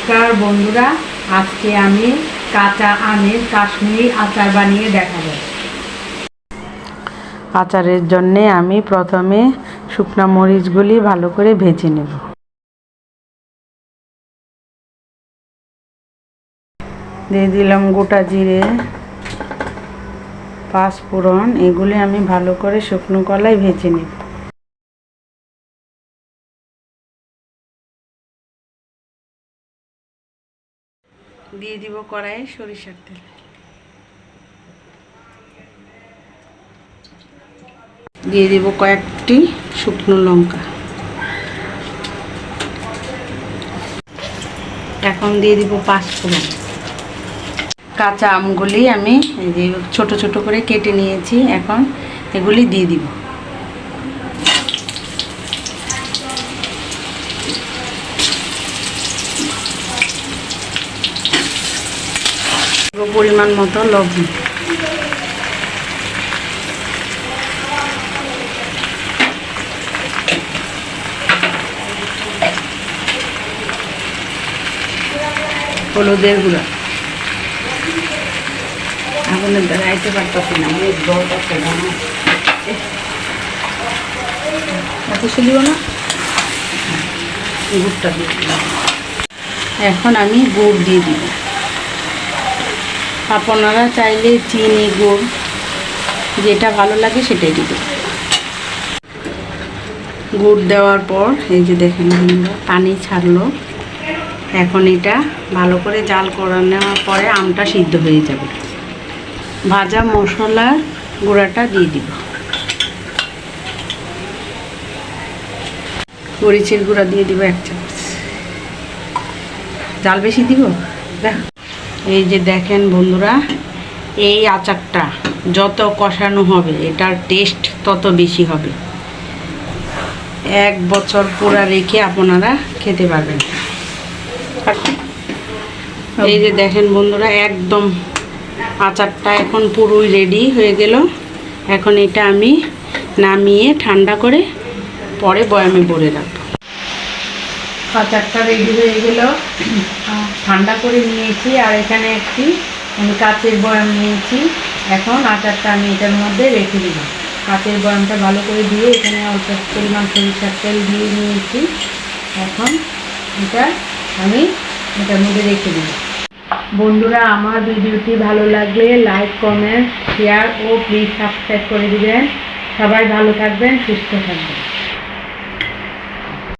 নমস্কার বন্ধুরা, আজকে আমি কাঁচা আমের কাশ্মীরি আচার বানিয়ে দেখাবো। আচারের জন্য আমি প্রথমে শুকনো মরিচগুলি ভালো করে ভেজে নেব। দিয়ে দিলাম গোটা জিরে, পাঁচফোড়ন, এগুলি আমি ভালো করে শুকনো কড়াইয়ে ভেজে নেব। দিয়ে দিব কড়াইয়ে সরিষার তেল, দিয়ে দিব কয়েকটি শুকনো লঙ্কা। এখন দিয়ে দিব পাঁচফোড়ন। কাঁচা আমগুলি আমি এই যে ছোট ছোট করে কেটে নিয়েছি, এখন এগুলি দিয়ে দিব। পরিমাণ মতো লবণ, হলুদের গুঁড়া, আগুনের দ্বারা আইতে পারতেছি না, এত দিব না, গুড়টা দিয়ে দিলাম। এখন আমি গুড় দিয়ে দিব। আপনারা চাইলে চিনি, গুড় যেটা ভালো লাগে সেটাই দিব। গুড় দেওয়ার পর এই যে দেখেন পানি ছাড়লো। এখন এটা ভালো করে জাল করে নেওয়ার পরে আমটা সিদ্ধ হয়ে যাবে। ভাজা মশলার গুঁড়াটা দিয়ে দিব। মরিচের গুঁড়া দিয়ে দিব 1 চামচ। জাল বেশি দিব। এই যে দেখেন বন্ধুরা, এই আচারটা যত কষানো হবে এটার টেস্ট তত বেশি হবে। 1 বছর পুরা রেখে আপনারা খেতে পারবেন। এই যে দেখেন বন্ধুরা, একদম আচারটা এখন পুরোই রেডি হয়ে গেল। এখন এটা আমি নামিয়ে ঠান্ডা করে পরে বয়ামে ভরে রাখবো। আচারটা রেডি হয়ে গেল, ঠান্ডা করে নিয়েছি। আর এখানে একটি আমি কাচের বয়াম নিয়েছি। এখন আচারটা আমি এটার মধ্যে রেখে দিব। কাচের বয়ামটা ভালো করে দিয়ে এখানে অল্প পরিমাণ সরিষার তেল দিয়ে নিয়েছি। এখন এটা আমি এটার মধ্যে রেখে দিব। বন্ধুরা, আমার ভিডিওটি ভালো লাগলে লাইক, কমেন্ট, শেয়ার ও প্লিজ সাবস্ক্রাইব করে দিবেন। সবাই ভালো থাকবেন, সুস্থ থাকবেন।